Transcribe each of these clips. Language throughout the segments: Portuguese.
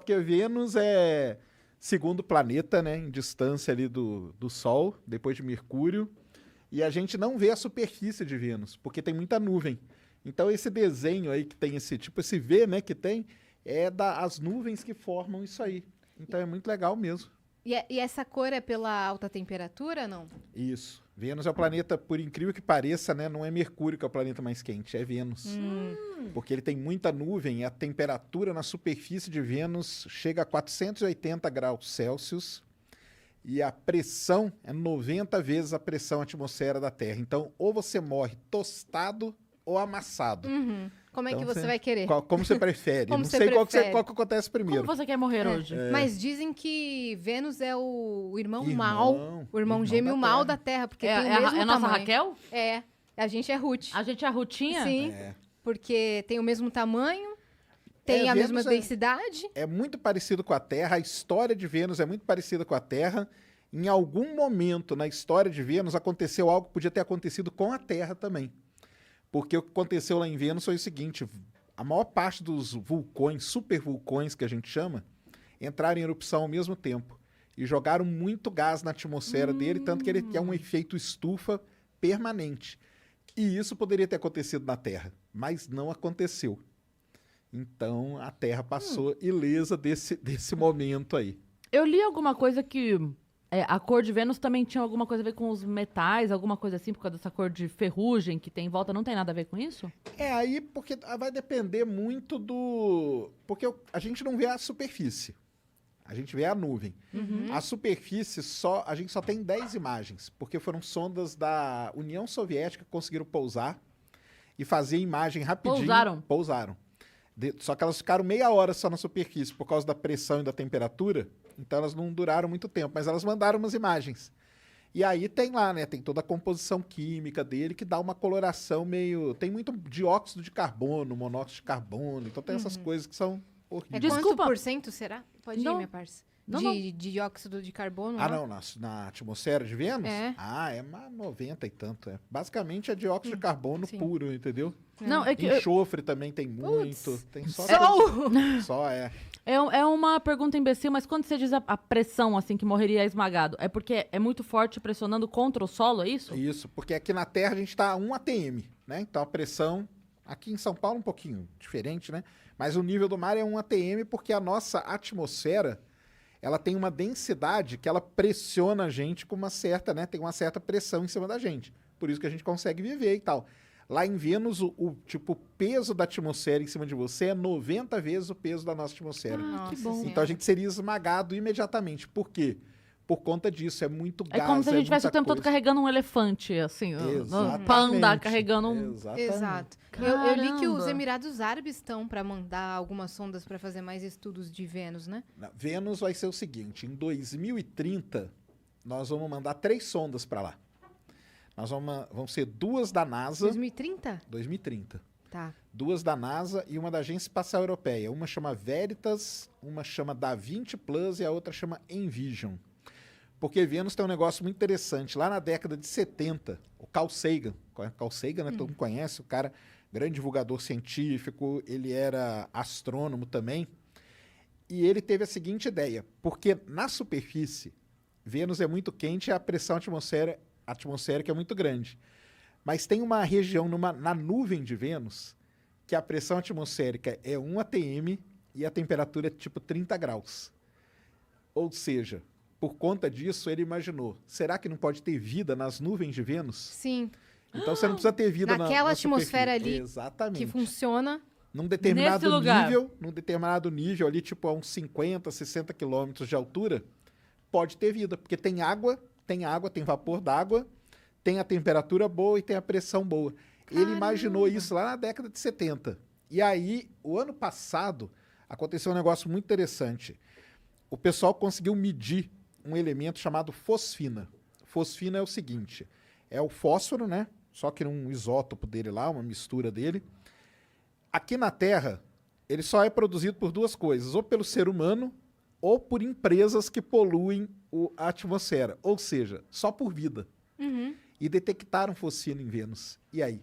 porque Vênus é segundo planeta, né, em distância ali do Sol, depois de Mercúrio, e a gente não vê a superfície de Vênus, porque tem muita nuvem. Então esse desenho aí que tem esse V, né, que tem, as nuvens que formam isso aí. Então é muito legal mesmo. E essa cor é pela alta temperatura, não? Isso. Vênus é o planeta, por incrível que pareça, né? Não é Mercúrio que é o planeta mais quente, é Vênus. Porque ele tem muita nuvem e a temperatura na superfície de Vênus chega a 480 graus Celsius e a pressão é 90 vezes a pressão atmosfera da Terra. Então, ou você morre tostado ou amassado. Como é Então, que você vai querer? Como você prefere? Como Não você sei prefere? qual que acontece primeiro. Como você quer morrer hoje? Mas dizem que Vênus é o irmão Irmão, mal, o irmão gêmeo da mal Terra. da Terra, porque É, tem o é mesmo a nossa tamanho. Raquel? É, a gente é Ruth. A gente é a Rutinha? Sim, É. porque tem o mesmo tamanho, tem a Vênus mesma densidade. É muito parecido com a Terra, a história de Vênus é muito parecida com a Terra. Em algum momento na história de Vênus aconteceu algo que podia ter acontecido com a Terra também. Porque o que aconteceu lá em Vênus foi o seguinte, a maior parte dos vulcões, supervulcões que a gente chama, entraram em erupção ao mesmo tempo e jogaram muito gás na atmosfera dele, tanto que ele é um efeito estufa permanente. E isso poderia ter acontecido na Terra, mas não aconteceu. Então a Terra passou ilesa desse momento aí. Eu li alguma coisa que a cor de Vênus também tinha alguma coisa a ver com os metais, alguma coisa assim, por causa dessa cor de ferrugem que tem em volta. Não tem nada a ver com isso? Aí porque vai depender muito do... Porque a gente não vê a superfície. A gente vê a nuvem. A superfície, a gente só tem 10 imagens, porque foram sondas da União Soviética que conseguiram pousar e fazer imagem rapidinho. Pousaram. Só que elas ficaram meia hora só na superfície, por causa da pressão e da temperatura. Então elas não duraram muito tempo, mas elas mandaram umas imagens. E aí tem lá, né? Tem toda a composição química dele que dá uma coloração meio... Tem muito dióxido de carbono, monóxido de carbono. Então tem essas coisas que são horríveis. Desculpa. Quanto por cento será? Pode Não. ir, minha parça. Não, de dióxido de carbono? Ah, lá? não, na atmosfera de Vênus? É. É 90 e tanto. Basicamente é dióxido de carbono sim. puro, entendeu? Não, é que Enxofre também tem muito. Tem só só é uma pergunta imbecil, mas quando você diz a pressão, assim, que morreria esmagado, é porque é muito forte pressionando contra o solo, é isso? Isso, porque aqui na Terra a gente está a 1 atm, né? Então a pressão, aqui em São Paulo um pouquinho diferente, né? Mas o nível do mar é 1 atm porque a nossa atmosfera, ela tem uma densidade que ela pressiona a gente com uma certa, né? Tem uma certa pressão em cima da gente. Por isso que a gente consegue viver e tal. Lá em Vênus, o peso da atmosfera em cima de você é 90 vezes o peso da nossa atmosfera. Nossa que bom. Senhora. Então a gente seria esmagado imediatamente. Por quê? Por conta disso, é muito gás. É como se a gente tivesse o muita tempo todo coisa. carregando um elefante, assim, um Exatamente. panda carregando um... Exatamente. Exato. Eu li que os Caramba. Emirados Árabes estão para mandar algumas sondas para fazer mais estudos de Vênus, né? Vênus vai ser o seguinte, em 2030, nós vamos mandar 3 sondas para lá. Vão ser 2 da NASA... 2030? 2030. Tá. 2 da NASA e uma da Agência Espacial Europeia. Uma chama Veritas, uma chama Da-Vinci Plus e a outra chama Envision. Porque Vênus tem um negócio muito interessante. Lá na década de 70, o Carl Sagan, Carl Sagan, né, todo mundo conhece, o cara, grande divulgador científico, ele era astrônomo também, e ele teve a seguinte ideia, porque na superfície, Vênus é muito quente e a pressão atmosférica é muito grande. Mas tem uma região na nuvem de Vênus que a pressão atmosférica é 1 atm e a temperatura é tipo 30 graus. Ou seja, por conta disso, ele imaginou, será que não pode ter vida nas nuvens de Vênus? Sim. Então você não precisa ter vida Naquela na atmosfera superfície. ali Exatamente. que funciona. Num determinado lugar. nível ali, tipo a uns 50, 60 quilômetros de altura, pode ter vida, porque tem água, tem vapor d'água, tem a temperatura boa e tem a pressão boa. Ele imaginou isso lá na década de 70. E aí, o ano passado, aconteceu um negócio muito interessante. O pessoal conseguiu medir um elemento chamado fosfina. Fosfina é o seguinte, é o fósforo, né? Só que num isótopo dele lá, uma mistura dele. Aqui na Terra, ele só é produzido por 2 coisas, ou pelo ser humano, ou por empresas que poluem a atmosfera. Ou seja, só por vida. E detectaram fosfina em Vênus. E aí?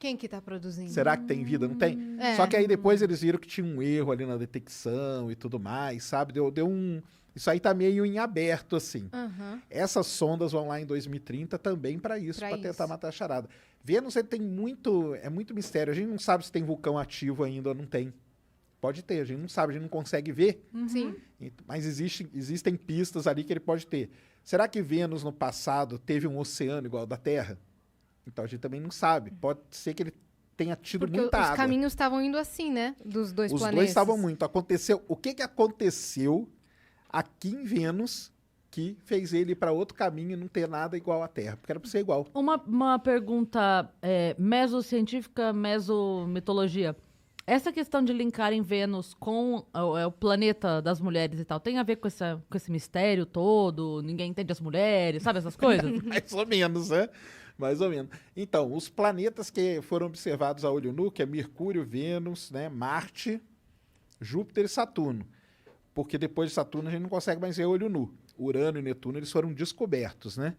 Quem que tá produzindo? Será que tem vida? Não tem? É. Só que aí depois eles viram que tinha um erro ali na detecção e tudo mais, sabe? Deu um... Isso aí tá meio em aberto, assim. Aham. Essas sondas vão lá em 2030 também para isso, Pra para tentar isso. matar a charada. Vênus ele tem muito... É muito mistério. A gente não sabe se tem vulcão ativo ainda ou não tem. Pode ter, a gente não sabe, a gente não consegue ver. Sim. Mas existem pistas ali que ele pode ter. Será que Vênus no passado teve um oceano igual ao da Terra? Então a gente também não sabe. Pode ser que ele tenha tido Porque muita os água. caminhos estavam indo assim, né? Dos dois Os planetas. dois estavam muito. Aconteceu. O que aconteceu aqui em Vênus que fez ele ir para outro caminho e não ter nada igual à Terra? Porque era para ser igual. Uma pergunta mesocientífica, mesomitologia. Essa questão de linkarem Vênus com o planeta das mulheres e tal, tem a ver com esse mistério todo? Ninguém entende as mulheres, sabe essas coisas? Mais ou menos, né? Mais ou menos. Então, os planetas que foram observados a olho nu, que é Mercúrio, Vênus, né, Marte, Júpiter e Saturno. Porque depois de Saturno a gente não consegue mais ver a olho nu. Urano e Netuno, eles foram descobertos, né?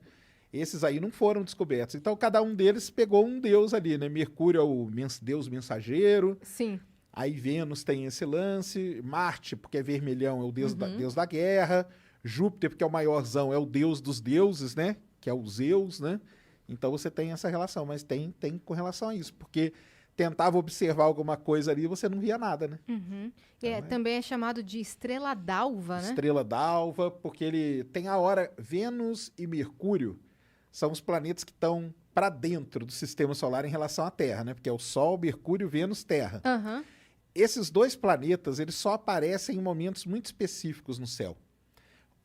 Esses aí não foram descobertos. Então, cada um deles pegou um deus ali, né? Mercúrio é o deus mensageiro. Sim. Aí Vênus tem esse lance. Marte, porque é vermelhão, é o deus, deus da guerra. Júpiter, porque é o maiorzão, é o deus dos deuses, né? Que é o Zeus, né? Então, você tem essa relação. Mas tem com relação a isso. Porque tentava observar alguma coisa ali e você não via nada, né? Uhum. E Então, também é chamado de estrela d'alva, né? Estrela d'alva, porque ele tem a hora... Vênus e Mercúrio são os planetas que estão para dentro do sistema solar em relação à Terra, né? Porque é o Sol, Mercúrio, Vênus, Terra. Aham. Esses dois planetas, eles só aparecem em momentos muito específicos no céu.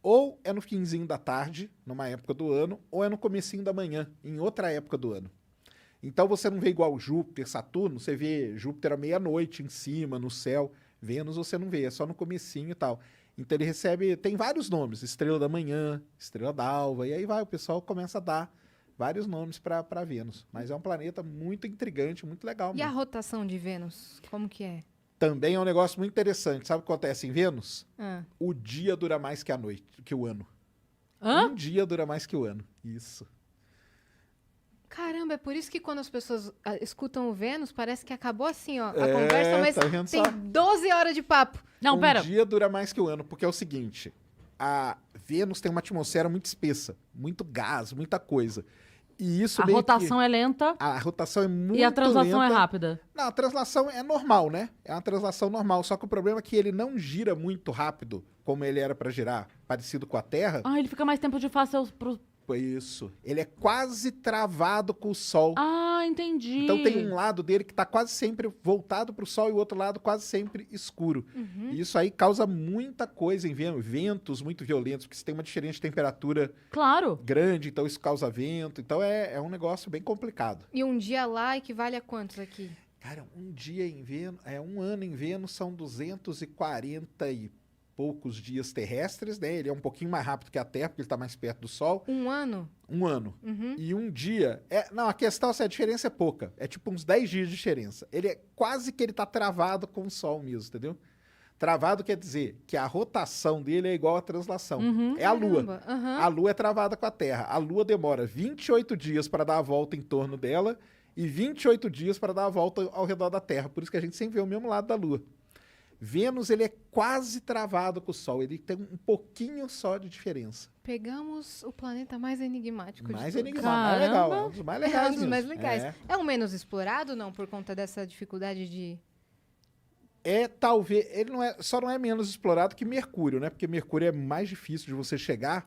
Ou é no finzinho da tarde, numa época do ano, ou é no comecinho da manhã, em outra época do ano. Então você não vê igual Júpiter, Saturno, você vê Júpiter à meia-noite em cima, no céu. Vênus você não vê, é só no comecinho e tal. Então ele tem vários nomes, estrela da manhã, estrela d'alva, e aí o pessoal começa a dar vários nomes para Vênus. Mas é um planeta muito intrigante, muito legal E a mesmo. rotação de Vênus? Como que é? Também é um negócio muito interessante. Sabe o que acontece em Vênus? Ah. O dia dura mais que a noite, que o ano. Hã? Um dia dura mais que o ano. Isso. Caramba, é por isso que quando as pessoas escutam o Vênus, parece que acabou assim, ó, a É, conversa, mas tá vendo tem só? 12 horas de papo. Não, Um pera. dia dura mais que o ano, porque é o seguinte: a Vênus tem uma atmosfera muito espessa, muito gás, muita coisa. E isso A meio rotação é lenta a rotação é muito e a translação é lenta. rápida. Não, a translação é normal, né? É uma translação normal, só que o problema é que ele não gira muito rápido, como ele era para girar, parecido com a Terra. Ah, ele fica mais tempo de face pro... Foi isso. Ele é quase travado com o Sol. Ah, entendi. Então tem um lado dele que está quase sempre voltado para o Sol e o outro lado quase sempre escuro. E isso aí causa muita coisa em Vênus, ventos muito violentos, porque você tem uma diferença de temperatura Claro. grande, então isso causa vento. Então é um negócio bem complicado. E um dia lá equivale a quantos aqui? Cara, um dia em Vênus, um ano em Vênus são 240 e poucos dias terrestres, né? Ele é um pouquinho mais rápido que a Terra, porque ele está mais perto do Sol. Um ano? Um ano. Uhum. E um dia... Não, a questão é a diferença é pouca. É tipo uns 10 dias de diferença. Ele é quase que ele tá travado com o Sol mesmo, entendeu? Travado quer dizer que a rotação dele é igual à translação. É a Lua. Caramba, aham. A Lua é travada com a Terra. A Lua demora 28 dias para dar a volta em torno dela e 28 dias para dar a volta ao redor da Terra. Por isso que a gente sempre vê o mesmo lado da Lua. Vênus, ele é quase travado com o Sol. Ele tem um pouquinho só de diferença. Pegamos o planeta mais enigmático Mais de todos. enigmático, mais legal. É um dos mais legais É um dos mesmo. mais legais. É. É o menos explorado, não? Por conta dessa dificuldade de... Talvez, ele só não é menos explorado que Mercúrio, né? Porque Mercúrio é mais difícil de você chegar.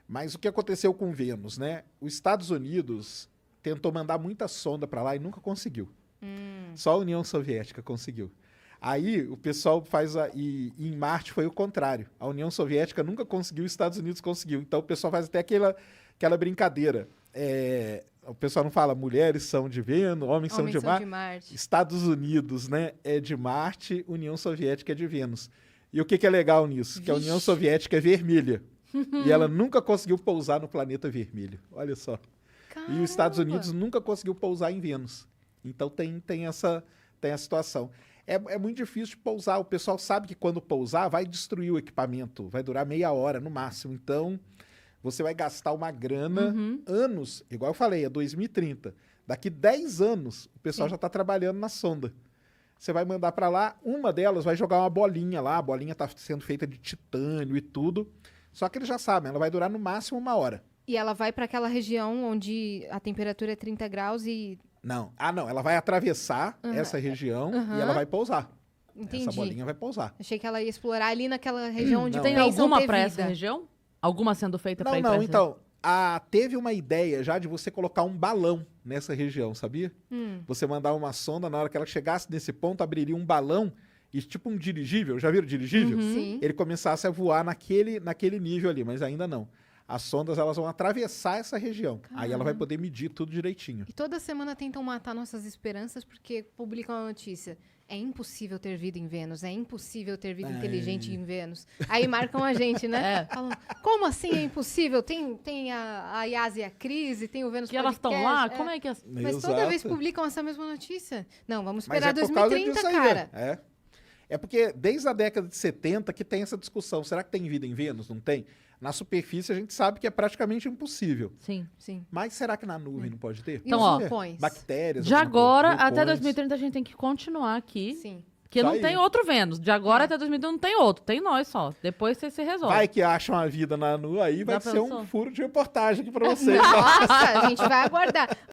Mas o que aconteceu com Vênus, né? Os Estados Unidos tentou mandar muita sonda para lá e nunca conseguiu. Só a União Soviética conseguiu. Aí o pessoal e em Marte foi o contrário. A União Soviética nunca conseguiu, os Estados Unidos conseguiu. Então o pessoal faz até aquela brincadeira. O pessoal não fala mulheres são de Vênus, homens são de Marte. Marte. Estados Unidos, né, é de Marte, União Soviética é de Vênus. E o que é legal nisso? Que a União Vixe. Soviética é vermelha. E ela nunca conseguiu pousar no planeta vermelho. Olha só. E os Estados Caramba. Unidos nunca conseguiu pousar em Vênus. Então tem essa situação. É muito difícil de pousar. O pessoal sabe que quando pousar vai destruir o equipamento. Vai durar meia hora no máximo. Então você vai gastar uma grana anos. Igual eu falei, é 2030. Daqui 10 anos, o pessoal Sim. já está trabalhando na sonda. Você vai mandar para lá, uma delas vai jogar uma bolinha lá, a bolinha está sendo feita de titânio e tudo. Só que eles já sabem, ela vai durar no máximo 1 hora. E ela vai para aquela região onde a temperatura é 30 graus e... Não. Ah, não. Ela vai atravessar essa região e ela vai pousar. Entendi. Essa bolinha vai pousar. Achei que ela ia explorar ali naquela região onde Não. Tem pensam alguma ter para essa vida. região? Alguma sendo feita para Não, ir pra não. essa Então, teve uma ideia já de você colocar um balão nessa região, sabia? Você mandar uma sonda, na hora que ela chegasse nesse ponto, abriria um balão e tipo um dirigível. Já viram dirigível? Sim. Ele começasse a voar naquele nível ali, mas ainda não. As sondas elas vão atravessar essa região. Aí ela vai poder medir tudo direitinho. E toda semana tentam matar nossas esperanças porque publicam a notícia. É impossível ter vida em Vênus, é impossível ter vida inteligente em Vênus. Aí marcam a gente, né? Falam, como assim é impossível? Tem a Yas e a Cris, e tem o Vênus Que elas estão Podcast, lá? Como é que... Mas toda vez publicam essa mesma notícia. Não, vamos Mas esperar é por causa 2030, disso aí, cara. né? É porque desde a década de 70 que tem essa discussão. Será que tem vida em Vênus? Não tem? Na superfície a gente sabe que é praticamente impossível. Sim. Sim. Mas será que na nuvem não pode ter? E Então, os ó, vulcões? Bactérias. De alguma agora coisa, até vulcões. 2030 a gente tem que continuar aqui. Sim. Porque Isso não aí. tem outro Vênus. De agora até 2030 não tem outro. Tem nós só. Depois você se resolve. Vai que acham a vida na Lua, aí vai Já ser pensou? um furo de reportagem aqui pra vocês. ó. Nossa, a gente vai aguardar.